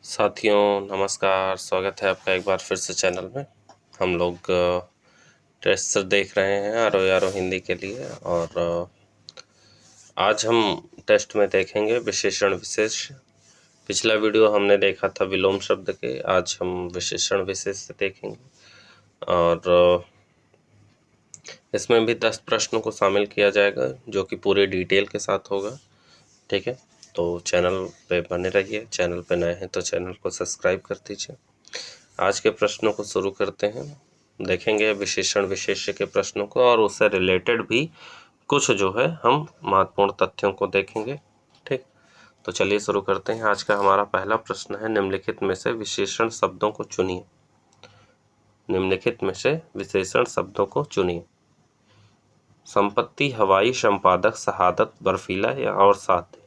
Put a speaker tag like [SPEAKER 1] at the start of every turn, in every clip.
[SPEAKER 1] साथियों नमस्कार, स्वागत है आपका एक बार फिर से चैनल में। हम लोग टेस्ट देख रहे हैं आरो यारो हिंदी के लिए और आज हम टेस्ट में देखेंगे विशेषण विशेष। पिछला वीडियो हमने देखा था विलोम शब्द के, आज हम विशेषण विशेष से देखेंगे और इसमें भी 10 प्रश्नों को शामिल किया जाएगा जो कि पूरे डिटेल के साथ होगा। ठीक है, तो चैनल पे बने रहिए। चैनल पे नए हैं तो चैनल को सब्सक्राइब कर दीजिए। आज के प्रश्नों को शुरू करते हैं। देखेंगे विशेषण विशेष्य के प्रश्नों को और उससे रिलेटेड भी कुछ जो है हम महत्वपूर्ण तथ्यों को देखेंगे। ठीक, तो चलिए शुरू करते हैं। आज का हमारा पहला प्रश्न है, निम्नलिखित में से विशेषण शब्दों को चुनिए। निम्नलिखित में से विशेषण शब्दों को चुनिए। संपत्ति, हवाई, संपादक, शहादत, बर्फीला या और साध्य,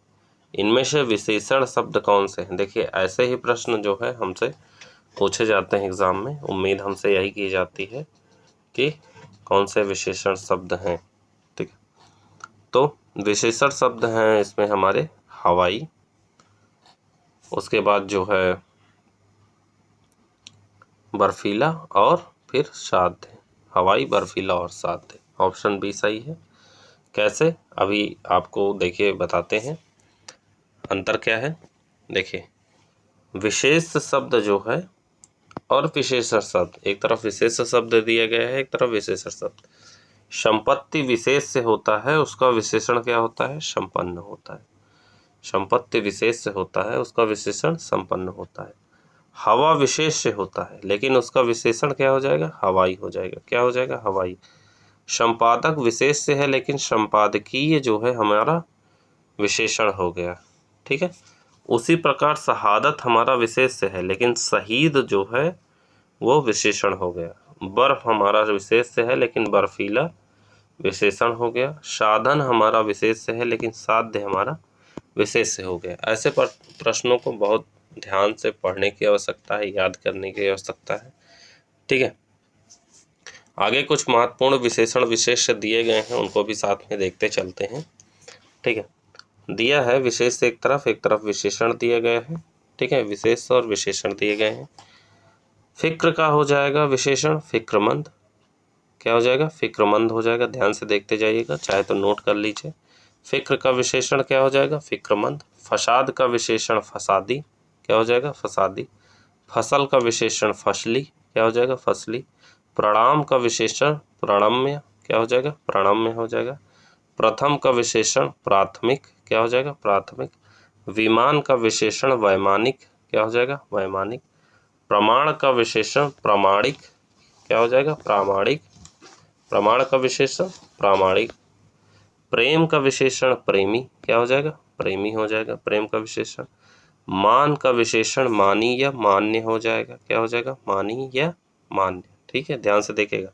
[SPEAKER 1] इनमें से विशेषण शब्द कौन से हैं? देखिए, ऐसे ही प्रश्न जो है हमसे पूछे जाते हैं एग्जाम में। उम्मीद हमसे यही की जाती है कि कौन से विशेषण शब्द हैं। ठीक, तो विशेषण शब्द हैं इसमें हमारे हवाई, उसके बाद जो है बर्फीला और फिर साध्य। हवाई, बर्फीला और साध्य, ऑप्शन बी सही है। कैसे, अभी आपको देखिए बताते हैं अंतर क्या है। देखिए, विशेष शब्द जो है और विशेषण शब्द, एक तरफ विशेष शब्द दिया गया है, एक तरफ विशेषण शब्द। संपत्ति विशेष से होता है, उसका विशेषण क्या होता है? संपन्न होता है। संपत्ति विशेष से होता है, उसका विशेषण संपन्न होता है। हवा विशेष से होता है लेकिन उसका विशेषण क्या हो जाएगा? हवाई हो जाएगा। क्या हो जाएगा? हवाई। संपादक विशेष से है लेकिन संपादकीय जो है हमारा विशेषण हो गया। ठीक है, उसी प्रकार शहादत हमारा विशेष से है लेकिन शहीद जो है वो विशेषण हो गया। बर्फ हमारा विशेष से है लेकिन बर्फीला विशेषण हो गया। साधन हमारा विशेष से है लेकिन साध्य हमारा विशेष से हो गया। ऐसे प्रश्नों को बहुत ध्यान से पढ़ने की आवश्यकता है, याद करने की आवश्यकता है। ठीक है, आगे कुछ महत्वपूर्ण विशेषण विशेष दिए गए हैं, उनको भी साथ में देखते चलते हैं। ठीक है, दिया है विशेष एक तरफ विशेषण दिए गए हैं। ठीक है, विशेष और विशेषण दिए गए हैं। फिक्र का हो जाएगा विशेषण फिक्रमंद। क्या हो जाएगा? फिक्रमंद हो जाएगा। ध्यान से देखते जाइएगा, चाहे तो नोट कर लीजिए। फिक्र का विशेषण क्या हो जाएगा? फिक्रमंद। फसाद का विशेषण फसादी। क्या हो जाएगा? फसादी। फसल का विशेषण फसली। क्या हो जाएगा? फसली। प्रणाम का विशेषण प्रणम्य। क्या हो जाएगा? प्रणम्य हो जाएगा। प्रथम का विशेषण प्राथमिक। क्या हो जाएगा? प्राथमिक। विमान का विशेषण वैमानिक। क्या हो जाएगा? वैमानिक। प्रमाण का विशेषण प्रामाणिक। क्या हो जाएगा? प्रामाणिक। प्रमाण का विशेषण प्रामाणिक। प्रेम का विशेषण प्रेमी। क्या हो जाएगा? प्रेमी हो जाएगा। प्रेम का विशेषण। मान का विशेषण मानी या मान्य हो जाएगा। क्या हो जाएगा? मानी या मान्य। ठीक है, ध्यान से देखेगा।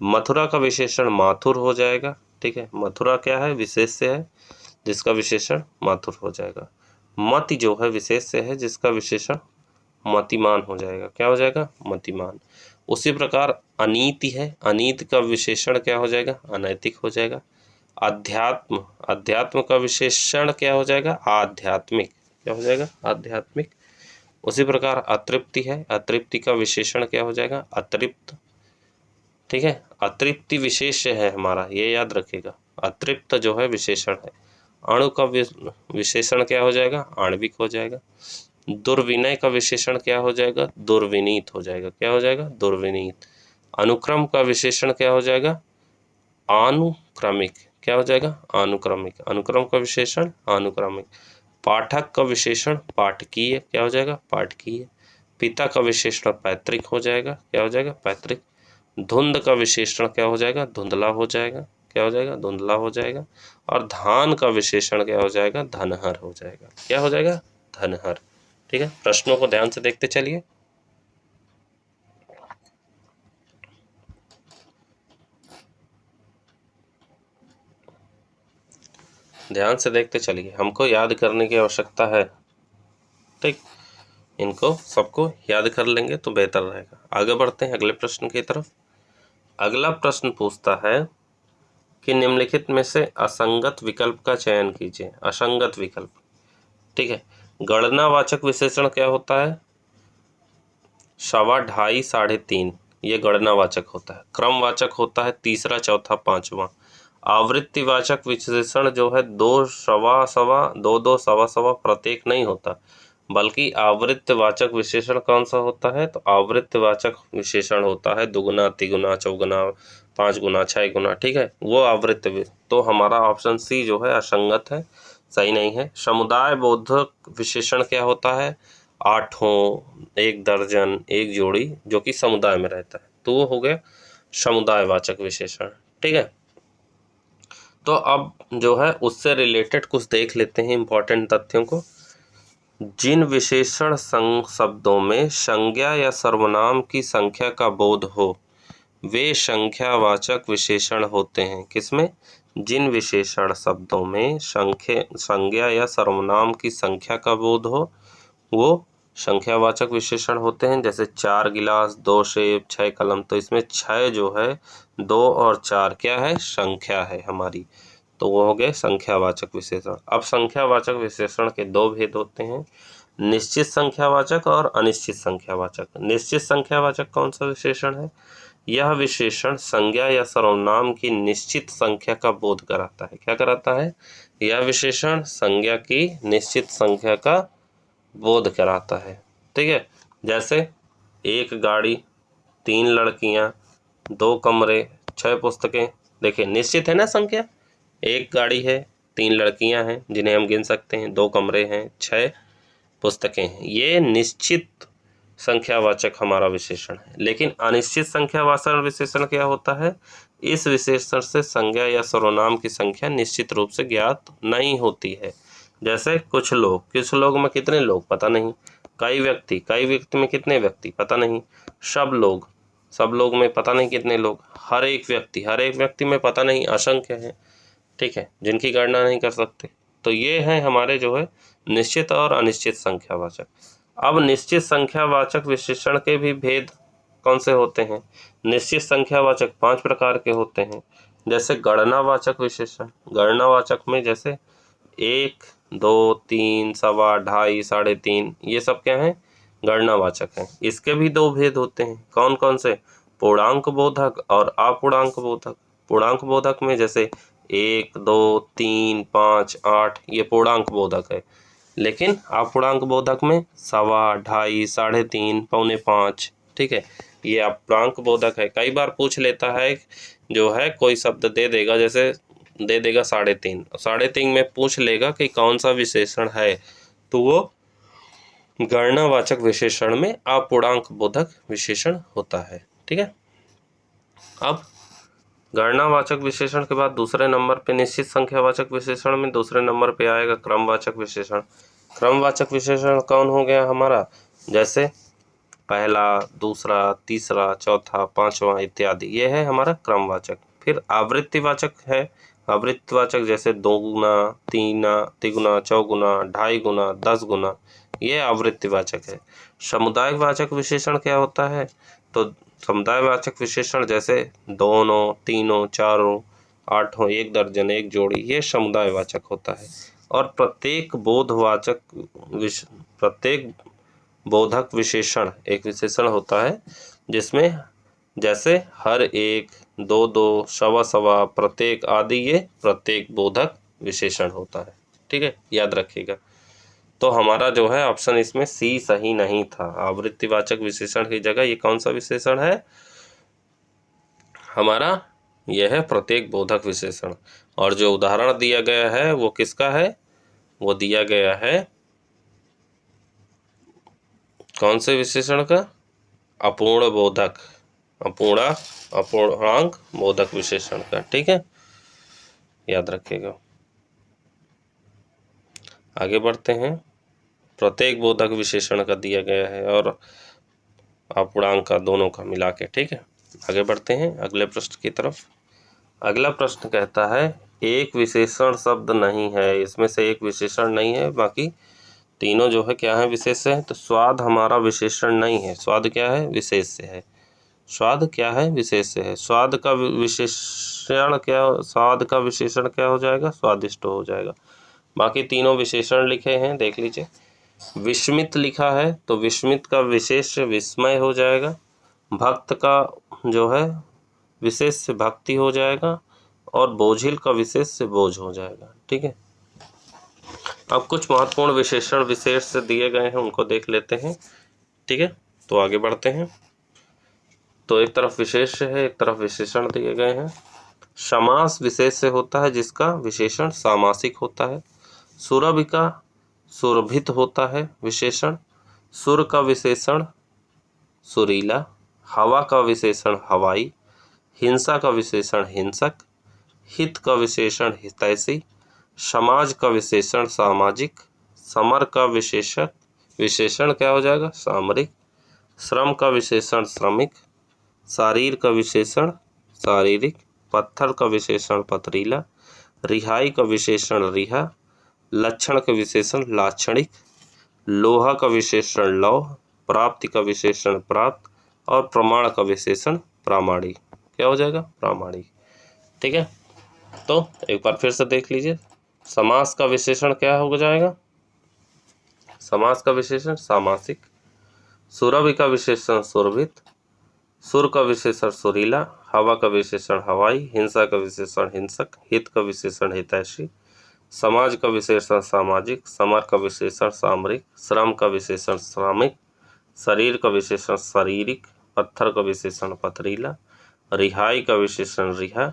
[SPEAKER 1] मथुरा का विशेषण माथुर हो जाएगा। ठीक है, मथुरा क्या है? विशेष से है जिसका विशेषण माथुर हो जाएगा। मति जो है विशेष से है जिसका विशेषण मतिमान हो जाएगा। क्या हो जाएगा? मतिमान। उसी प्रकार अनीति है, अनीति का विशेषण क्या हो जाएगा? अनैतिक हो जाएगा। अध्यात्म, अध्यात्म का विशेषण क्या हो जाएगा? आध्यात्मिक। क्या हो जाएगा? आध्यात्मिक। उसी प्रकार अतृप्ति है, अतृप्ति का विशेषण क्या हो जाएगा? अतृप्त। ठीक है, अतृप्ति विशेष है हमारा, ये याद रखिएगा। अतृप्त जो है विशेषण है। अणु का विशेषण क्या हो जाएगा? आणविक हो जाएगा। दुर्विनय का विशेषण क्या हो जाएगा? दुर्विनीत हो जाएगा। क्या हो जाएगा? दुर्विनीत। अनुक्रम का विशेषण क्या हो जाएगा? आनुक्रमिक। क्या हो जाएगा? आनुक्रमिक। अनुक्रम का विशेषण आनुक्रमिक। पाठक का विशेषण पाठकीय। क्या हो जाएगा? पाठकीय। पिता का विशेषण पैतृक हो जाएगा। क्या हो जाएगा? पैतृक। धुंध का विशेषण क्या हो जाएगा? धुंधला हो जाएगा। क्या हो जाएगा? धुंधला हो जाएगा। और धान का विशेषण क्या हो जाएगा? धनहर हो जाएगा। क्या हो जाएगा? धनहर। ठीक है, प्रश्नों को ध्यान से देखते चलिए। ध्यान से देखते चलिए, हमको याद करने की आवश्यकता है। ठीक, इनको सबको याद कर लेंगे तो बेहतर रहेगा। आगे बढ़ते हैं अगले प्रश्न की तरफ। अगला प्रश्न पूछता है कि निम्नलिखित में से असंगत विकल्प का चयन कीजिए। असंगत विकल्प। ठीक है, गणनावाचक विशेषण क्या होता है? सवा, ढाई, साढ़े तीन, ये गणनावाचक होता है। क्रमवाचक होता है तीसरा, चौथा, पांचवा। आवृत्तिवाचक विशेषण जो है दो, सवा सवा, दो दो, सवा सवा, प्रत्येक नहीं होता, बल्कि आवृत्तिवाचक विशेषण कौन सा होता है? तो आवृत्तिवाचक विशेषण होता है दुगुना, तिगुना, चौगुना, पाँच गुना, छः गुना, ठीक है, वो आवृत्ति। तो हमारा ऑप्शन सी जो है असंगत है, सही नहीं है। समुदाय बोधक विशेषण क्या होता है? आठों, एक दर्जन, एक जोड़ी, जो कि समुदाय में रहता है, तो वो हो गया समुदायवाचक विशेषण, ठीक है। तो अब जो है उससे रिलेटेड कुछ देख लेते हैं इंपॉर्टेंट तथ्यों को। जिन विशेषण शब्दों में संज्ञा या सर्वनाम की संख्या का बोध हो वे संख्यावाचक विशेषण होते हैं। किसमें? जिन विशेषण शब्दों में संज्ञा या सर्वनाम की संख्या का बोध हो वो संख्यावाचक विशेषण होते हैं। जैसे 4 गिलास, 2 सेब, 6 कलम, तो इसमें 6 जो है, 2 और 4 क्या है? संख्या है हमारी, तो वो हो गए संख्यावाचक विशेषण। अब संख्यावाचक विशेषण के दो भेद होते हैं, निश्चित संख्यावाचक और अनिश्चित संख्यावाचक। निश्चित संख्यावाचक कौन सा विशेषण है? यह विशेषण संज्ञा या सर्वनाम की निश्चित संख्या का बोध कराता है। क्या कराता है? यह विशेषण संज्ञा की निश्चित संख्या का बोध कराता है, ठीक है। जैसे एक गाड़ी, 3 लड़कियां, 2 कमरे, 6 पुस्तकें। देखिए निश्चित है ना संख्या, एक गाड़ी है, 3 लड़कियां हैं जिन्हें हम गिन सकते हैं, 2 कमरे हैं, 6 पुस्तकें हैं, ये निश्चित संख्यावाचक हमारा विशेषण है। लेकिन अनिश्चित संख्यावाचक विशेषण क्या होता है? इस विशेषण से संज्ञा या सर्वनाम की संख्या निश्चित रूप से ज्ञात नहीं होती है। जैसे कुछ लोग में कितने लोग पता नहीं, कई व्यक्ति में कितने व्यक्ति पता नहीं, सब लोग में पता नहीं कितने लोग, हर एक व्यक्ति में पता नहीं, असंख्य है, ठीक है, जिनकी गणना नहीं कर सकते। तो ये हैं हमारे जो है निश्चित और अनिश्चित संख्यावाचक। अब निश्चित संख्यावाचक विशेषण के भी भेद कौन से होते हैं? निश्चित संख्यावाचक 5 प्रकार के होते हैं। जैसे गणनावाचक विशेषण, गणनावाचक में जैसे 1, 2, 3, सवा, ढाई, साढ़े तीन, ये सब क्या हैं? गणनावाचक हैं। इसके भी दो भेद होते हैं, कौन कौन से? पूर्णांक बोधक और अपूर्णांक बोधक। पूर्णांक बोधक में जैसे 1, 2, 3, 5, 8, ये पूर्णांक बोधक है। लेकिन अपूर्णांक बोधक में सवा, ढाई, साढ़े तीन, पौने 5, ठीक है, ये अपूर्णांक बोधक है। कई बार पूछ लेता है जो है, कोई शब्द दे देगा, जैसे दे देगा 3.5, 3.5 में पूछ लेगा कि कौन सा विशेषण है, तो वो गणनावाचक विशेषण में अपूर्णांक बोधक विशेषण होता है, ठीक है। अब गणनावाचक विशेषण के बाद दूसरे नंबर पे निश्चित संख्यावाचक विशेषण में दूसरे नंबर पे आएगा क्रमवाचक विशेषण। क्रमवाचक विशेषण कौन हो गया हमारा? जैसे पहला, दूसरा, तीसरा, चौथा, पांचवा इत्यादि, ये है हमारा क्रमवाचक। फिर आवृत्तिवाचक है। आवृत्तिवाचक जैसे 2 गुना, 3 तिगुना, चौगुना, ढाई गुना, 10 गुना, ये आवृत्तिवाचक है। समुदायवाचक विशेषण क्या होता है? तो समुदायवाचक विशेषण जैसे दोनों, तीनों, चारों, आठों, एक दर्जन, एक जोड़ी, ये समुदायवाचक होता है। और प्रत्येक बोधक विशेषण एक विशेषण होता है जिसमें जैसे हर एक, दो दो, सवा सवा, प्रत्येक आदि, ये प्रत्येक बोधक विशेषण होता है, ठीक है, याद रखिएगा। तो हमारा जो है ऑप्शन इसमें सी सही नहीं था। आवृत्तिवाचक विशेषण की जगह ये कौन सा विशेषण है हमारा? यह है प्रत्येक बोधक विशेषण। और जो उदाहरण दिया गया है वो किसका है? वो दिया गया है कौन से विशेषण का? अपूर्ण बोधक, अपूर्णांक बोधक विशेषण का, ठीक है, याद रखिएगा। आगे बढ़ते हैं। प्रत्येक बोधक विशेषण का दिया गया है और अपूर्णांक का, दोनों का मिला के, ठीक है। आगे बढ़ते हैं अगले प्रश्न की तरफ। अगला प्रश्न कहता है एक विशेषण शब्द नहीं है, इसमें से एक विशेषण नहीं है, बाकी तीनों जो है क्या है? विशेष है। तो स्वाद हमारा विशेषण नहीं है, स्वाद क्या है? विशेष से है। स्वाद क्या है? विशेष से है। स्वाद का विशेषण क्या हो जाएगा? स्वादिष्ट हो जाएगा। बाकी तीनों विशेषण लिखे हैं, देख लीजिए। विस्मित लिखा है तो विस्मित का विशेष विस्मय हो जाएगा। भक्त का जो है विशेष से भक्ति हो जाएगा और बोझिल का विशेष से बोझ हो जाएगा। ठीक है, अब कुछ महत्वपूर्ण विशेषण विशेष से दिए गए हैं, उनको देख लेते हैं। ठीक है, तो आगे बढ़ते हैं। तो एक तरफ विशेष है, एक तरफ विशेषण दिए गए हैं। समास विशेष से होता है जिसका विशेषण सामासिक होता है। सुरभि का सुरभित होता है विशेषण। सुर का विशेषण सुरीला। हवा का विशेषण हवाई। हिंसा का विशेषण हिंसक। हित का विशेषण हितैषी। समाज का विशेषण सामाजिक। समर का विशेषण क्या हो जाएगा? सामरिक। श्रम का विशेषण श्रमिक। शारीर का विशेषण शारीरिक। पत्थर का विशेषण पथरीला। रिहाई का विशेषण रिहा। लक्षण का विशेषण लाक्षणिक। लोहा का विशेषण लौह। प्राप्ति का विशेषण प्राप्त। और प्रमाण का विशेषण प्रामाणिक। क्या हो जाएगा? प्रामाणिक। ठीक है, तो एक बार फिर से देख लीजिए। समास का विशेषण क्या हो जाएगा? समास का विशेषण सामासिक। सुरभि का विशेषण सुरभित। सुर का विशेषण सुरीला। हवा का विशेषण हवाई। हिंसा का विशेषण हिंसक। हित का विशेषण हितैषी। समाज का विशेषण सामाजिक। समर का विशेषण सामरिक। श्रम का विशेषण श्रमिक। शरीर का विशेषण शारीरिक। पत्थर का विशेषण पथरीला। रिहाई का विशेषण रिहा।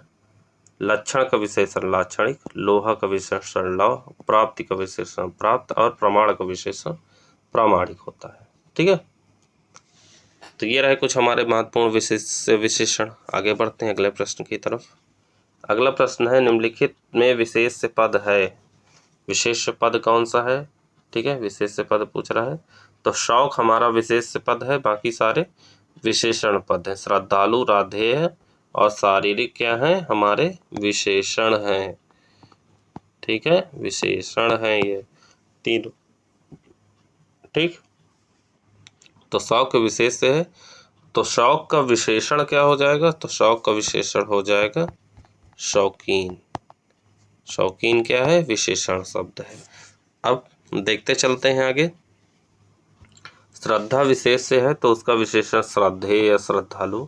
[SPEAKER 1] लक्षण का विशेषण लाक्षणिक। लोहा का विशेषण लौह। प्राप्ति का विशेषण प्राप्त। और प्रमाण का विशेषण प्रामाणिक होता है। ठीक है, तो ये रहे कुछ हमारे महत्वपूर्ण विशेषण। आगे बढ़ते हैं अगले प्रश्न की तरफ। अगला प्रश्न है, निम्नलिखित में विशेष पद है। विशेष पद कौन सा है? ठीक है, विशेष पद पूछ रहा है। तो शौक हमारा विशेष पद है, बाकी सारे विशेषण पद हैं। श्रद्धालु राधेय और शारीरिक क्या हैं? हमारे विशेषण हैं। ठीक है, विशेषण हैं ये तीनों। ठीक, तो शौक विशेष से है, तो शौक का विशेषण क्या हो जाएगा? तो शौक का विशेषण हो जाएगा शौकीन। शौकीन क्या है? विशेषण शब्द है। अब देखते चलते हैं आगे। श्रद्धा विशेष से है तो उसका विशेषण श्रद्धेय या श्रद्धालु।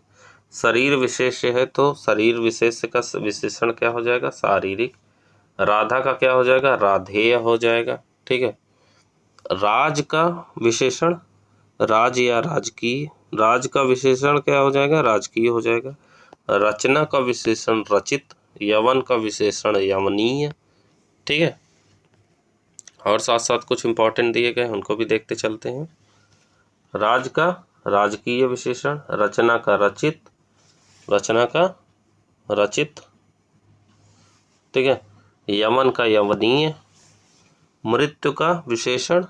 [SPEAKER 1] शरीर विशेष से है तो शरीर विशेष का विशेषण क्या हो जाएगा? शारीरिक। राधा का क्या हो जाएगा? राधेय हो जाएगा। ठीक है, राज का विशेषण राज या राजकीय। राज का विशेषण क्या हो जाएगा? राजकीय हो जाएगा। रचना का विशेषण रचित। यवन का विशेषण यवनीय। ठीक है, और साथ साथ कुछ इंपॉर्टेंट दिए गए उनको भी देखते चलते हैं। राज का राजकीय विशेषण। रचना का रचित। रचना का रचित। ठीक है, यमन का यवनीय। मृत्यु का विशेषण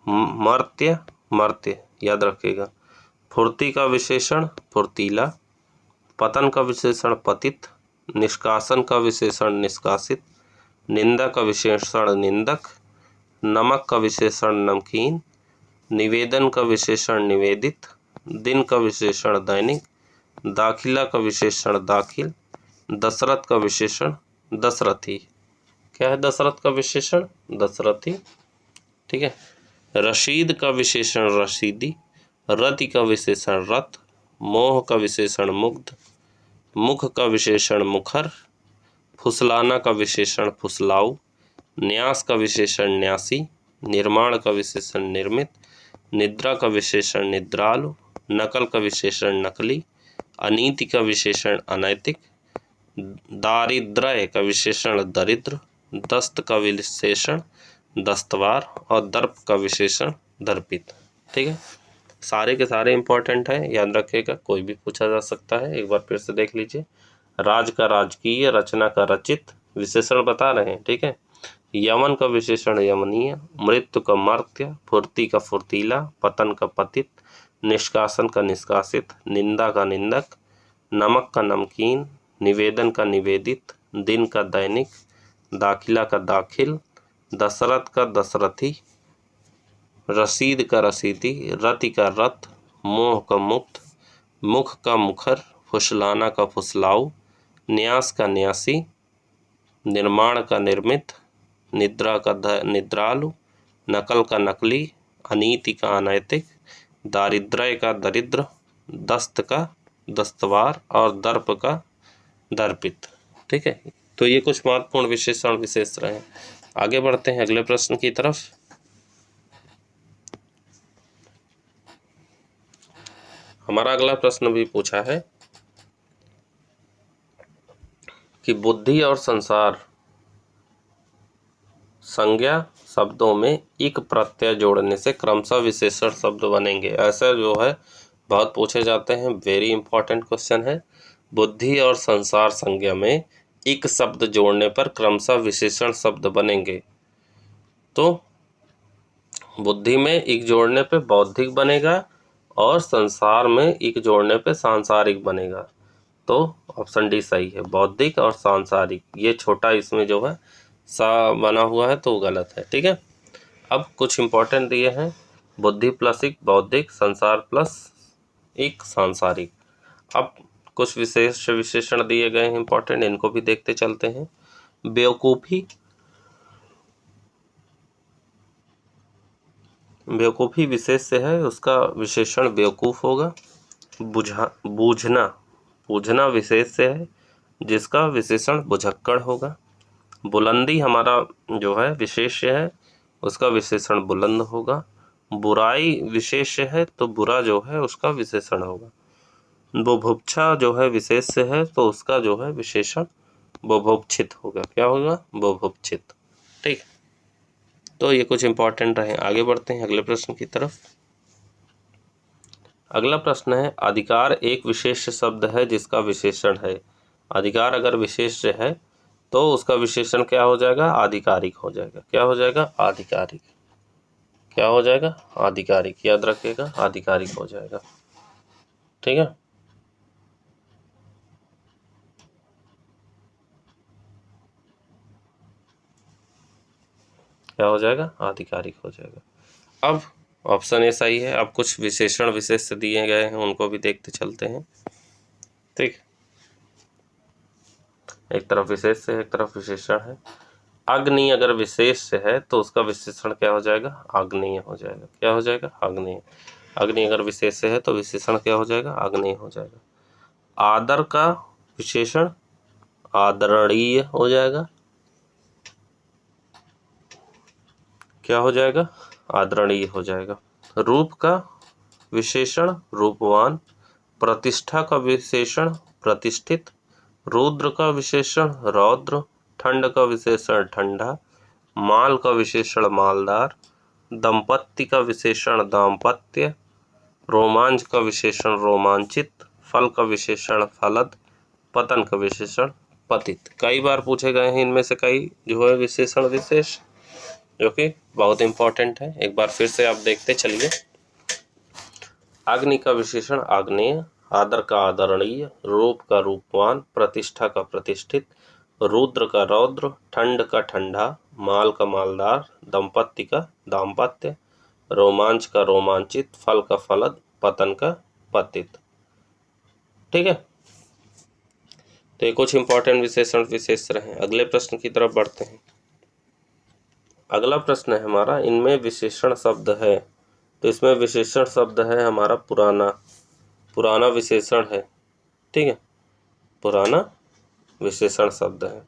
[SPEAKER 1] मर्त्य। मर्त्य याद रखिएगा। फुर्ती का विशेषण फुर्तीला। पतन का विशेषण पतित। निष्कासन का विशेषण निष्कासित। निंदा का विशेषण निंदक। नमक का विशेषण नमकीन। निवेदन का विशेषण निवेदित। दिन का विशेषण दैनिक। दाखिला का विशेषण दाखिल। दशरथ का विशेषण दशरथी। क्या है दशरथ का विशेषण? दशरथी। ठीक है, रशीद का विशेषण रशीदी। रति का विशेषण रथ। मोह का विशेषण मुग्ध। मुख का विशेषण मुखर। फुसलाना का विशेषण फुसलाऊ। न्यास का विशेषण न्यासी। निर्माण का विशेषण निर्मित। निद्रा का विशेषण निद्रालु। नकल का विशेषण नकली। अनीति का विशेषण अनैतिक। दारिद्र्य का विशेषण दरिद्र। दस्त का विशेषण दस्तवार। और दर्प का विशेषण दर्पित। ठीक है, सारे के सारे इंपॉर्टेंट हैं, याद रखिएगा, कोई भी पूछा जा सकता है। एक बार फिर से देख लीजिए। राज का राजकीय। रचना का रचित। विशेषण बता रहे हैं। ठीक है, यमन का विशेषण यमनीय। मृत्यु का मर्त्य। फुर्ती का फुर्तीला। पतन का पतित। निष्कासन का निष्कासित। निंदा का निंदक। नमक का नमकीन। निवेदन का निवेदित। दिन का दैनिक। दाखिला का दाखिल। दशरथ का दशरथी। रसीद का रसीदी। रति का रथ। मोह का मुक्त। मुख का मुखर। फुसलाना का फुसलाऊ। न्यास का न्यासी। निर्माण का निर्मित। निद्रा का निद्रालु। नकल का नकली, अनीति का अनैतिक, दारिद्र्य का दरिद्र, दस्त का दस्तवार और दर्प का दर्पित। ठीक है, तो ये कुछ महत्वपूर्ण विशेषण विशेष रहे हैं। आगे बढ़ते हैं अगले प्रश्न की तरफ। हमारा अगला प्रश्न भी पूछा है कि बुद्धि और संसार संज्ञा शब्दों में इक प्रत्यय जोड़ने से क्रमशः विशेषण शब्द बनेंगे। ऐसा जो है बहुत पूछे जाते हैं, वेरी इंपॉर्टेंट क्वेश्चन है। बुद्धि और संसार संज्ञा में इक शब्द जोड़ने पर क्रमशः विशेषण शब्द बनेंगे। तो बुद्धि में इक जोड़ने पे बौद्धिक बनेगा और संसार में इक जोड़ने पे सांसारिक बनेगा। तो ऑप्शन डी सही है, बौद्धिक और सांसारिक। ये छोटा इसमें जो है सा बना हुआ है तो गलत है। ठीक है, अब कुछ इंपॉर्टेंट दिए हैं, बुद्धि प्लस इक बौद्धिक, संसार प्लस इक सांसारिक। अब कुछ विशेष विशेषण दिए गए हैं इंपॉर्टेंट, इनको भी देखते चलते हैं। बेवकूफ़ी, बेवकूफ़ी विशेष से है, उसका विशेषण बेवकूफ़ होगा। बूझना, बूझना विशेष से है, जिसका विशेषण बुझक्कड़ होगा। बुलंदी हमारा जो है विशेष्य है, उसका विशेषण बुलंद होगा। बुराई विशेष्य है तो बुरा जो है उसका विशेषण होगा। बुभुक्षा जो है विशेष से है तो उसका जो है विशेषण बुभुक्षित होगा। क्या होगा? बुभुक्षित। ठीक, तो ये कुछ इंपॉर्टेंट रहे। आगे बढ़ते हैं अगले प्रश्न की तरफ। अगला प्रश्न है, अधिकार एक विशेष शब्द है जिसका विशेषण है। अधिकार अगर विशेष है तो उसका विशेषण क्या हो जाएगा? आधिकारिक हो जाएगा। क्या हो जाएगा? आधिकारिक। क्या हो जाएगा? आधिकारिक। याद रखिएगा, आधिकारिक हो जाएगा। ठीक है, क्या हो जाएगा? आधिकारिक हो जाएगा। अब ऑप्शन ए सही है। अब कुछ विशेषण विशेष से दिए गए हैं, उनको भी देखते चलते हैं। ठीक, एक तरफ विशेष से, एक तरफ विशेषण है। अग्नि अगर विशेष से है तो उसका विशेषण क्या हो जाएगा? आग्नेय हो जाएगा। क्या हो जाएगा? आग्नेय। अग्नि अगर विशेष से है तो विशेषण क्या हो जाएगा? आग्नेय हो जाएगा। आदर का विशेषण आदरणीय हो जाएगा। क्या हो जाएगा? आदरणीय हो जाएगा। रूप का विशेषण रूपवान। प्रतिष्ठा का विशेषण प्रतिष्ठित। रुद्र का विशेषण रौद्र। ठंड का विशेषण ठंडा। माल का विशेषण मालदार। दंपत्ति का विशेषण दाम्पत्य। रोमांच का विशेषण रोमांचित। फल का विशेषण फलद। पतन का विशेषण पतित। कई बार पूछे गए हैं इनमें से कई जो है विशेषण विशेष, जो कि बहुत इंपॉर्टेंट है। एक बार फिर से आप देखते चलिए। अग्नि का विशेषण आग्नेय। आदर का आदरणीय। रूप का रूपवान। प्रतिष्ठा का प्रतिष्ठित। रुद्र का रौद्र। ठंड का ठंडा। माल का मालदार। दंपत्ति का दाम्पत्य। रोमांच का रोमांचित। फल का फलद। पतन का पतित। ठीक है, तो ये कुछ इंपॉर्टेंट विशेषण विशेष रहे। अगले प्रश्न की तरफ बढ़ते हैं। अगला प्रश्न है हमारा, इनमें विशेषण शब्द है। तो इसमें विशेषण शब्द है हमारा पुराना। पुराना विशेषण है। ठीक है, पुराना विशेषण शब्द है।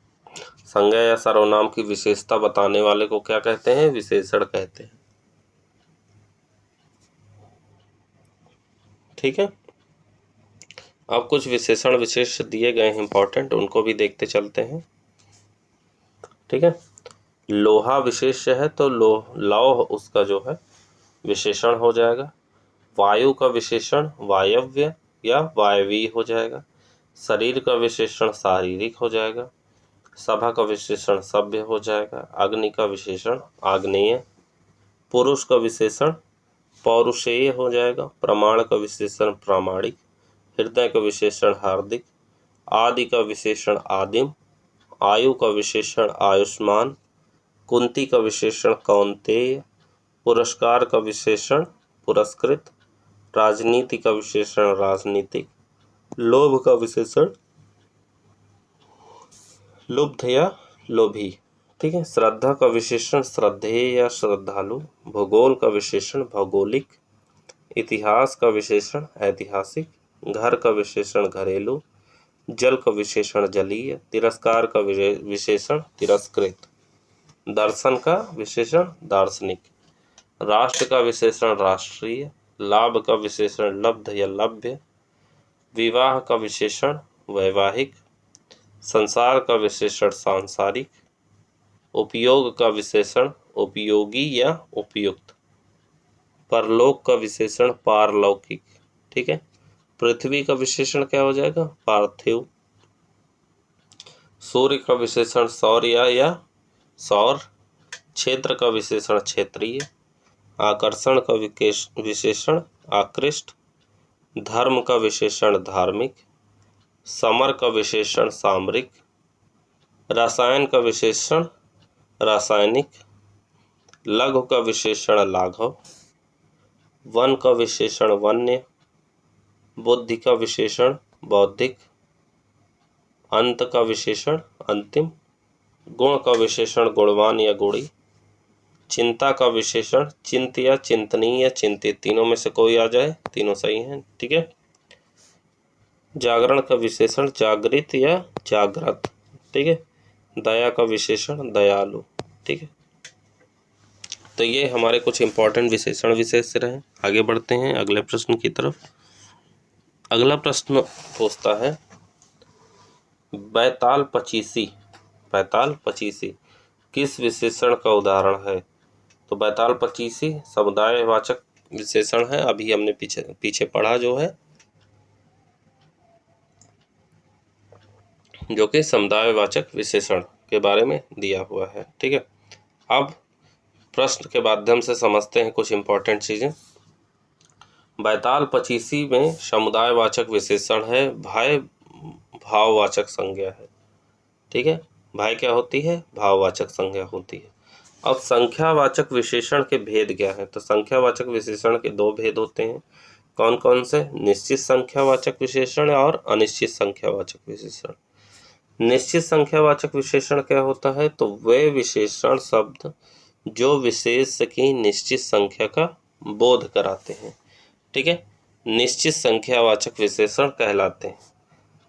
[SPEAKER 1] संज्ञा या सर्वनाम की विशेषता बताने वाले को क्या कहते हैं? विशेषण कहते हैं। ठीक है, अब कुछ विशेषण विशेष दिए गए हैं इंपॉर्टेंट, उनको भी देखते चलते हैं। ठीक है, लोहा विशेष्य है तो लौह उसका जो है विशेषण हो जाएगा। वायु का विशेषण वायव्य या वायवीय हो जाएगा। शरीर का विशेषण शारीरिक हो जाएगा। सभा का विशेषण सभ्य हो जाएगा। अग्नि का विशेषण आग्नेय। पुरुष का विशेषण पौरुषेय हो जाएगा। प्रमाण का विशेषण प्रामाणिक। हृदय का विशेषण हार्दिक। आदि का विशेषण आदिम। आयु का विशेषण आयुष्मान। कुंती का विशेषण कौंतेय। पुरस्कार का विशेषण पुरस्कृत। राजनीति का विशेषण राजनीतिक। लोभ का विशेषण लुब्ध या लोभी। ठीक है। श्रद्धा का विशेषण श्रद्धेय या श्रद्धालु। भूगोल का विशेषण भौगोलिक। इतिहास का विशेषण ऐतिहासिक। घर का विशेषण घरेलू। जल का विशेषण जलीय। तिरस्कार का विशेषण तिरस्कृत। दर्शन का विशेषण दार्शनिक। राष्ट्र का विशेषण राष्ट्रीय। लाभ का विशेषण लब्ध या लभ्य। विवाह का विशेषण वैवाहिक। संसार का विशेषण सांसारिक। उपयोग का विशेषण उपयोगी या उपयुक्त। परलोक का विशेषण पारलौकिक। ठीक है। पृथ्वी का विशेषण क्या हो जाएगा? पार्थिव। सूर्य का विशेषण सौर्य या सौर। क्षेत्र का विशेषण क्षेत्रीय। आकर्षण का विशेषण आकृष्ट। धर्म का विशेषण धार्मिक। समर का विशेषण सामरिक। रसायन का विशेषण रासायनिक। लघु का विशेषण लाघव। वन का विशेषण वन्य। बुद्धि का विशेषण बौद्धिक। अंत का विशेषण अंतिम। गुण का विशेषण गुणवान या गुणी। चिंता का विशेषण चिंत या चिंतनीय या चिंतित। तीनों में से कोई आ जाए, तीनों सही हैं। ठीक है। जागरण का विशेषण जागृत या जागृत। ठीक है। दया का विशेषण दयालु। ठीक है। तो ये हमारे कुछ इंपॉर्टेंट विशेषण विशेष रहे। आगे बढ़ते हैं अगले प्रश्न की तरफ। अगला प्रश्न पूछता है बैताल पचीसी। बैताल पचीसी किस विशेषण का उदाहरण है? तो बैताल पचीसी समुदायवाचक विशेषण है। अभी हमने पीछे पढ़ा जो है, जो कि समुदायवाचक विशेषण के बारे में दिया हुआ है। ठीक है। अब प्रश्न के माध्यम से समझते हैं कुछ इंपॉर्टेंट चीजें। बैताल पचीसी में समुदायवाचक विशेषण है भाई, भाववाचक संज्ञा है। ठीक है। भाई क्या होती है? भाववाचक संज्ञा होती है। अब संख्यावाचक विशेषण के भेद क्या है? तो संख्यावाचक विशेषण के दो भेद होते हैं। कौन कौन से? निश्चित संख्यावाचक विशेषण और अनिश्चित संख्यावाचक विशेषण। निश्चित संख्यावाचक विशेषण क्या होता है? तो वे विशेषण शब्द जो विशेष की निश्चित संख्या का बोध कराते हैं। ठीक है। निश्चित संख्यावाचक विशेषण कहलाते हैं,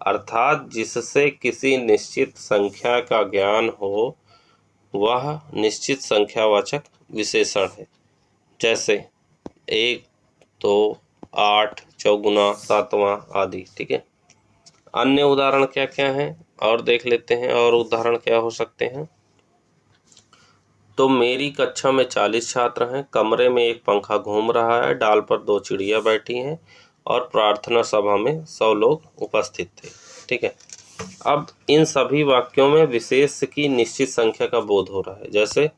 [SPEAKER 1] अर्थात जिससे किसी निश्चित संख्या का ज्ञान हो वह निश्चित संख्यावाचक विशेषण है। जैसे 1, 2, 8, चौगुना, सातवां आदि। ठीक है। अन्य उदाहरण क्या क्या हैं और देख लेते हैं। और उदाहरण क्या हो सकते हैं? तो मेरी कक्षा में 40 छात्र हैं, कमरे में एक पंखा घूम रहा है, डाल पर 2 चिड़िया बैठी हैं और प्रार्थना सभा में 100 लोग उपस्थित थे। ठीक है। अब इन सभी वाक्यों में विशेष की निश्चित संख्या का बोध हो रहा है। जैसे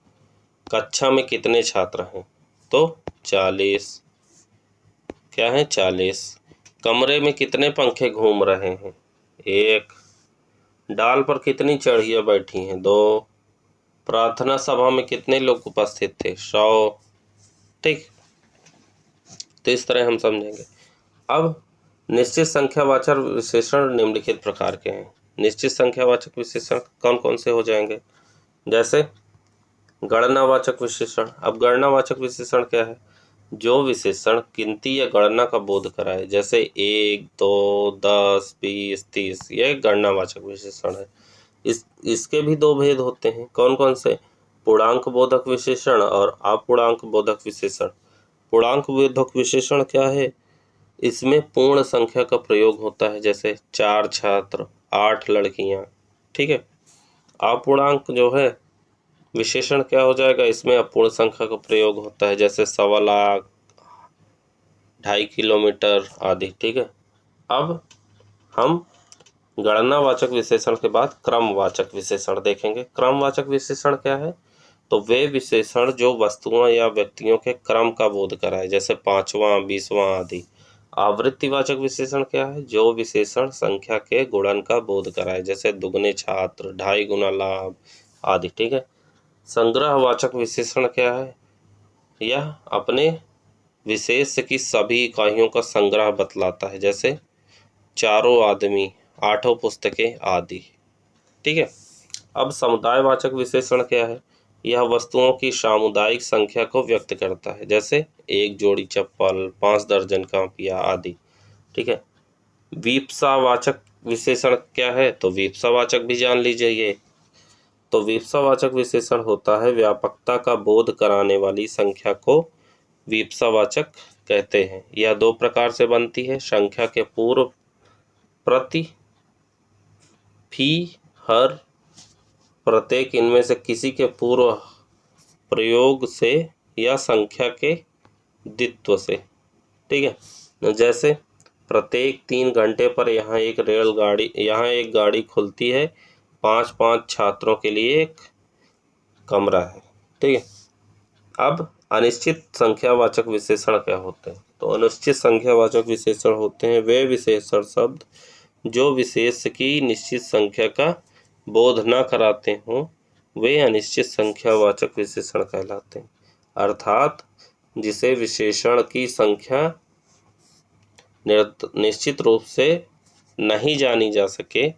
[SPEAKER 1] कक्षा में कितने छात्र हैं? तो 40। क्या है? 40। कमरे में कितने पंखे घूम रहे हैं? 1। डाल पर कितनी चिड़िया बैठी हैं? 2। प्रार्थना सभा में कितने लोग उपस्थित थे? 100। ठीक। तो इस तरह हम समझेंगे। अब निश्चित संख्यावाचक विशेषण निम्नलिखित प्रकार के हैं। निश्चित संख्यावाचक विशेषण कौन कौन से हो जाएंगे? जैसे गणनावाचक विशेषण। अब गणनावाचक विशेषण क्या है? जो विशेषण गिनती या गणना का बोध कराए। जैसे 1, 2, 10, 20, 30। यह गणनावाचक विशेषण है। इसके भी दो भेद होते हैं। कौन कौन से? पूर्णांक बोधक विशेषण और अपूर्णांक बोधक विशेषण। पूर्णांक बोधक विशेषण क्या है? इसमें पूर्ण संख्या का प्रयोग होता है। जैसे 4 छात्र, 8 लड़कियां। ठीक है। अपूर्णांक जो है विशेषण क्या हो जाएगा? इसमें अपूर्ण संख्या का प्रयोग होता है। जैसे 1.25 लाख, 2.5 किलोमीटर आदि। ठीक है। अब हम गणनावाचक विशेषण के बाद क्रमवाचक विशेषण देखेंगे। क्रमवाचक विशेषण क्या है? तो वे विशेषण जो वस्तुओं या व्यक्तियों के क्रम का बोध कराए। जैसे 5वां, 20वां आदि। आवृत्तिवाचक विशेषण क्या है? जो विशेषण संख्या के गुणन का बोध कराए। जैसे दुगने छात्र, 2.5 गुना लाभ आदि। ठीक है। संग्रहवाचक विशेषण क्या है? यह अपने विशेष की सभी इकाइयों का संग्रह बतलाता है। जैसे 4 आदमी, 8 पुस्तकें आदि। ठीक है। अब समुदायवाचक विशेषण क्या है? यह वस्तुओं की सामुदायिक संख्या को व्यक्त करता है, जैसे 1 जोड़ी चप्पल, 5 दर्जन कापियाँ आदि। ठीक है। वीप्सावाचक विशेषण क्या है? तो वीप्सावाचक भी जान लीजिए ये। तो वीप्सावाचक विशेषण होता है व्यापकता का बोध कराने वाली संख्या को वीप्सावाचक कहते हैं। यह 2 प्रकार से बनती है, संख्या के पूर्व प्रति, फी, हर, प्रत्येक इनमें से किसी के पूर्व प्रयोग से या संख्या के द्वित्व से। ठीक है। जैसे प्रत्येक 3 घंटे पर यहाँ एक गाड़ी खुलती है, 5-5 छात्रों के लिए एक कमरा है। ठीक है। अब अनिश्चित संख्यावाचक विशेषण क्या होते हैं? तो अनिश्चित संख्यावाचक विशेषण होते हैं वे विशेषण शब्द जो विशेष की निश्चित संख्या का बोध न कराते हों, वे अनिश्चित संख्यावाचक विशेषण कहलाते हैं। अर्थात जिसे विशेषण की संख्या निश्चित रूप से नहीं जानी जा सके,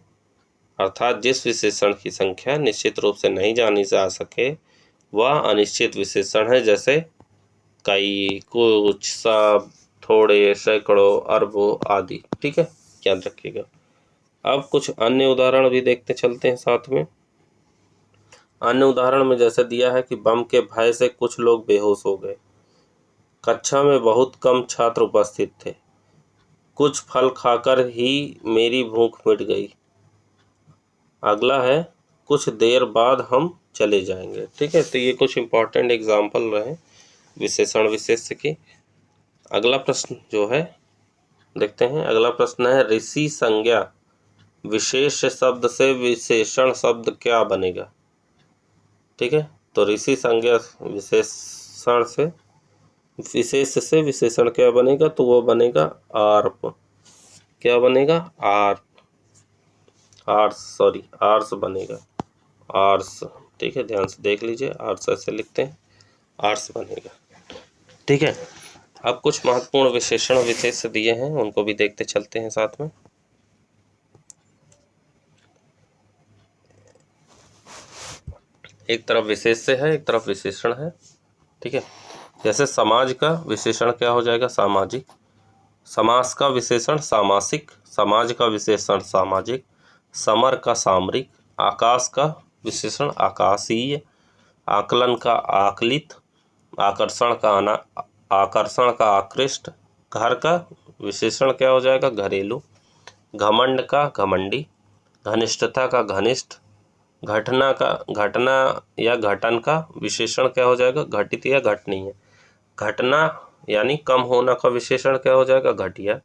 [SPEAKER 1] अर्थात जिस विशेषण की संख्या निश्चित रूप से नहीं जानी जा सके वह अनिश्चित विशेषण है, जैसे कई, कुछ, सब, थोड़े, सैकड़ों, अरबों आदि। ठीक है, याद रखिएगा। अब कुछ अन्य उदाहरण भी देखते चलते हैं साथ में। अन्य उदाहरण में जैसे दिया है कि बम के भय से कुछ लोग बेहोश हो गए। कक्षा में बहुत कम छात्र उपस्थित थे। कुछ फल खाकर ही मेरी भूख मिट गई। अगला है कुछ देर बाद हम चले जाएंगे। ठीक है, तो ये कुछ इंपॉर्टेंट एग्जाम्पल रहे विशेषण विशेष्य की। अगला प्रश्न जो है देखते हैं। अगला प्रश्न है ऋषि संज्ञा विशेष शब्द से विशेषण शब्द क्या बनेगा? ठीक है, तो ऋषि संज्ञा विशेषण से विशेष से विशेषण क्या बनेगा? तो वो बनेगा आर्प। क्या बनेगा? आर्स बनेगा, आर्स। ठीक है, ध्यान से देख लीजिए, आर्स ऐसे लिखते हैं, आर्स बनेगा। ठीक है। अब कुछ महत्वपूर्ण विशेषण विशेष दिए हैं, उनको भी देखते चलते हैं साथ में। एक तरफ विशेष से है, एक तरफ विशेषण है। ठीक है, जैसे समाज का विशेषण क्या हो जाएगा? सामाजिक। समास का विशेषण सामासिक। समाज का विशेषण सामाजिक। समर का सामरिक। आकाश का विशेषण आकाशीय। आकलन का आकलित। आकर्षण का आकृष्ट। घर का विशेषण क्या हो जाएगा? घरेलू। घमंड का घमंडी। घनिष्ठता का घनिष्ठ। घटना या घटन का विशेषण क्या हो जाएगा? घटित या घटनीय। घटना यानी कम होना का विशेषण क्या हो जाएगा? घटिया।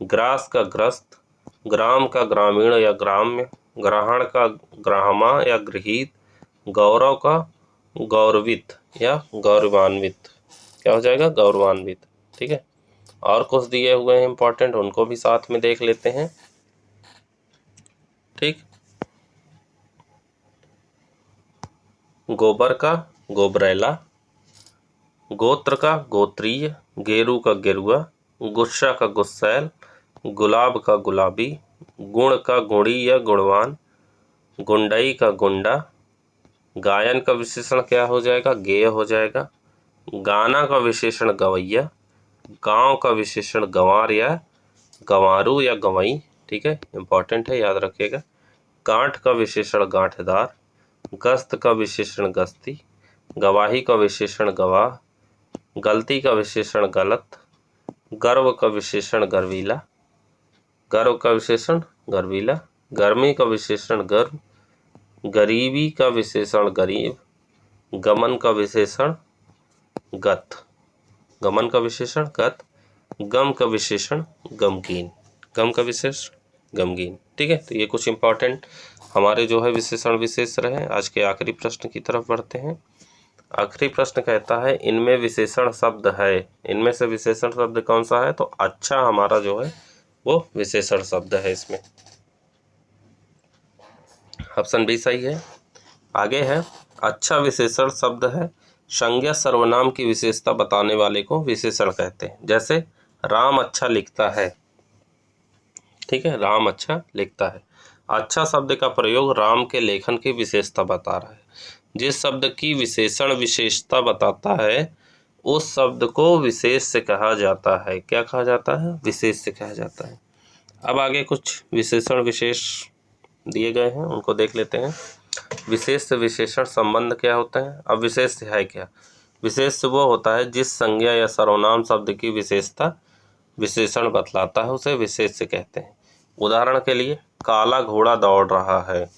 [SPEAKER 1] ग्रास का ग्रस्त। ग्राम का ग्रामीण या ग्राम्य। ग्रहण का ग्राहमा या गृहीत। गौरव का गौरवित या गौरवान्वित। क्या हो जाएगा? गौरवान्वित। ठीक है, और कुछ दिए हुए हैं इंपॉर्टेंट, उनको भी साथ में देख लेते हैं। ठीक, गोबर का गोबरेला। गोत्र का गोत्रीय। गेरू का गेरुआ। गुस्सा का गुस्सैल। गुलाब का गुलाबी। गुण का गुणी या गुणवान। गुंडई का गुंडा। गायन का विशेषण क्या हो जाएगा? गेय हो जाएगा। गाना का विशेषण गवैया। गांव का विशेषण गंवार या गंवारू या गंवई। ठीक है, इंपॉर्टेंट है, याद रखिएगा। गांठ का विशेषण गांठदार। गस्त का विशेषण गस्ती। गवाही का विशेषण गवाह। गलती का विशेषण गलत। गर्व का विशेषण गर्वीला। गर्व का विशेषण गर्वीला। गर्मी का विशेषण गर्म। गरीबी का विशेषण गरीब। गमन का विशेषण गत। गमन का विशेषण गत। गम का विशेषण गमगीन। गम का विशेषण गमगीन। ठीक है, तो ये कुछ इंपॉर्टेंट हमारे जो है विशेषण विशेष रहे। आज के आखिरी प्रश्न की तरफ बढ़ते हैं। आखिरी प्रश्न कहता है इनमें विशेषण शब्द है। इनमें से विशेषण शब्द कौन सा है? तो अच्छा हमारा जो है वो विशेषण शब्द है इसमें। ऑप्शन बी सही है। आगे है अच्छा विशेषण शब्द है संज्ञा सर्वनाम की विशेषता बताने वाले को विशेषण कहते हैं। जैसे राम अच्छा लिखता है। ठीक है, राम अच्छा लिखता है। अच्छा शब्द का प्रयोग राम के लेखन की विशेषता बता रहा है। जिस शब्द की विशेषण विशेषता बताता है उस शब्द को विशेष से कहा जाता है। क्या कहा जाता है? विशेष से कहा जाता है। अब आगे कुछ विशेषण विशेष दिए गए हैं, उनको देख लेते हैं। विशेष से विशेषण संबंध क्या होता है? अब विशेष है क्या? विशेष वो होता है जिस संज्ञा या सर्वनाम शब्द की विशेषता विशेषण बतलाता है उसे विशेष से कहते हैं। उदाहरण के लिए काला घोड़ा दौड़ रहा है,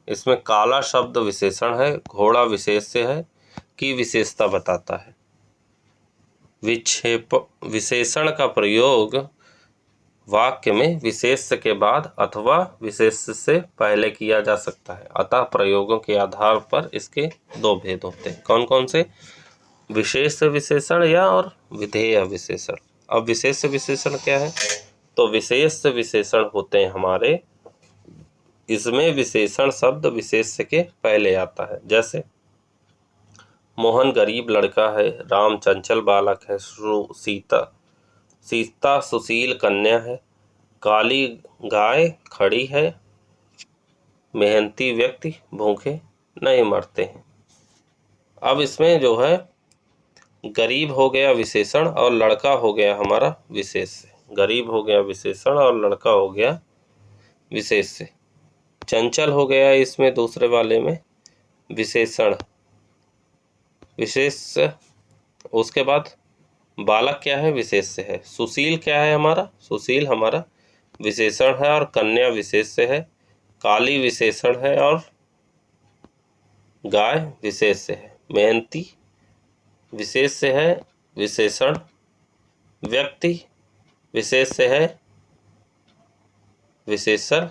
[SPEAKER 1] इसमें काला शब्द विशेषण है, घोड़ा विशेष से है की विशेषता बताता है। विशेषण का प्रयोग वाक्य में विशेष के बाद अथवा विशेष से पहले किया जा सकता है। अतः प्रयोगों के आधार पर इसके दो भेद होते हैं। कौन कौन से? विशेष विशेषण या और विधेय विशेषण। अब विशेष विशेषण क्या है? तो विशेष विशेषण होते हैं हमारे, इसमें विशेषण शब्द विशेष के पहले आता है। जैसे मोहन गरीब लड़का है, राम चंचल बालक है, सीता सुशील कन्या है, काली गाय खड़ी है, मेहनती व्यक्ति भूखे नहीं मरते हैं। अब इसमें जो है गरीब हो गया विशेषण और लड़का हो गया हमारा विशेष से। गरीब हो गया विशेषण और लड़का हो गया विशेष से। चंचल हो गया इसमें दूसरे वाले में विशेषण विशेष से। उसके बाद बालक क्या है? विशेष से है। सुशील क्या है हमारा? सुशील हमारा विशेषण है और कन्या विशेष से है। काली विशेषण है और गाय विशेष से है। मेहनती विशेष से है, विशेषण। व्यक्ति विशेष से है, विशेषण।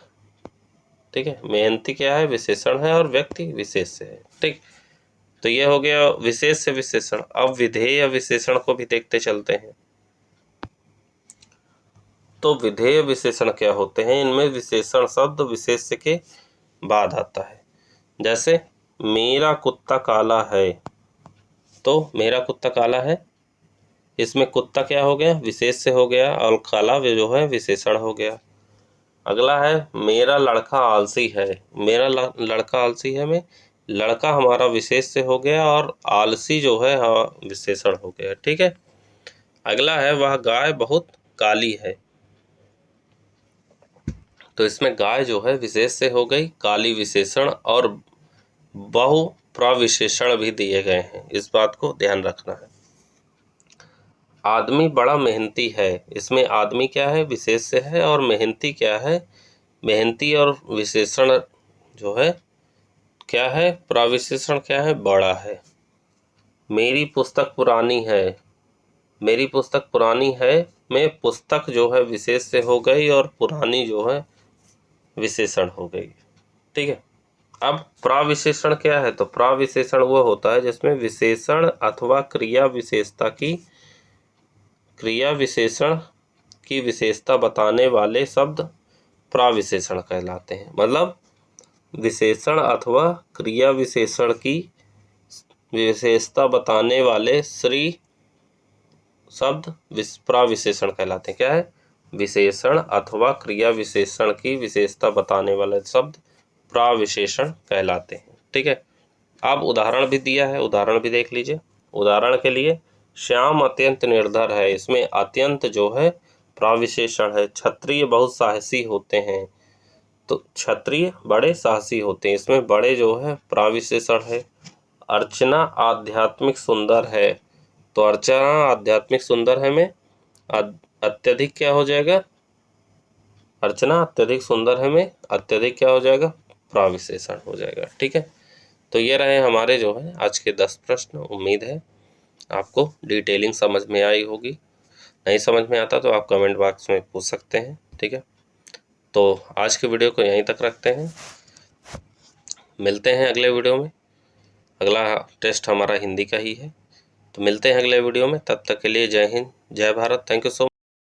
[SPEAKER 1] ठीक है, मेहनती क्या है? विशेषण है और व्यक्ति विशेष से है। ठीक, तो ये हो गया विशेष से विशेषण। अब विधेय विशेषण को भी देखते चलते हैं। तो विधेय विशेषण क्या होते हैं? इनमें विशेषण शब्द विशेष के बाद आता है। जैसे मेरा कुत्ता काला है, तो मेरा कुत्ता काला है, इसमें कुत्ता क्या हो गया? विशेष से हो गया और काला जो है विशेषण हो गया। अगला है मेरा लड़का आलसी है। मेरा लड़का आलसी है में लड़का हमारा विशेष से हो गया और आलसी जो है विशेषण हो गया। ठीक है। अगला है वह गाय बहुत काली है, तो इसमें गाय जो है विशेष से हो गई, काली विशेषण और बहु प्रविशेषण भी दिए गए हैं। इस बात को ध्यान रखना है। आदमी बड़ा मेहनती है, इसमें आदमी क्या है? विशेष से है और मेहनती क्या है? मेहनती और विशेषण जो है क्या है? प्रविशेषण क्या है? बड़ा है। मेरी पुस्तक पुरानी है, मेरी पुस्तक पुरानी है में पुस्तक जो है विशेष से हो गई और पुरानी जो है विशेषण हो गई। ठीक है। अब प्रविशेषण क्या है? तो प्रविशेषण वो होता है जिसमें विशेषण अथवा क्रिया विशेषण की विशेषता बताने वाले शब्द प्रविशेषण कहलाते हैं। मतलब विशेषण अथवा क्रिया विशेषण की विशेषता बताने वाले शब्द प्रविशेषण कहलाते हैं। क्या है? विशेषण अथवा क्रिया विशेषण की विशेषता बताने वाले शब्द प्रविशेषण कहलाते हैं। ठीक है। अब उदाहरण भी दिया है, उदाहरण भी देख लीजिए। उदाहरण के लिए श्याम अत्यंत निर्धर है, इसमें अत्यंत जो है प्रविशेषण है। क्षत्रिय बहुत साहसी होते हैं, तो क्षत्रिय बड़े साहसी होते हैं, इसमें बड़े जो है प्रविशेषण है। अर्चना आध्यात्मिक सुंदर है, तो अर्चना आध्यात्मिक सुंदर है में अत्यधिक क्या हो जाएगा? अर्चना अत्यधिक सुंदर है में अत्यधिक क्या हो जाएगा? प्रविशेषण हो जाएगा। ठीक है। तो ये रहे हमारे जो है आज के 10 प्रश्न। उम्मीद है आपको डिटेलिंग समझ में आई होगी। नहीं समझ में आता तो आप कमेंट बॉक्स में पूछ सकते हैं। ठीक है। तो आज के वीडियो को यहीं तक रखते हैं, मिलते हैं अगले वीडियो में। अगला टेस्ट हमारा हिंदी का ही है, तो मिलते हैं अगले वीडियो में। तब तक के लिए जय हिंद, जय Bharat. Thank you so much.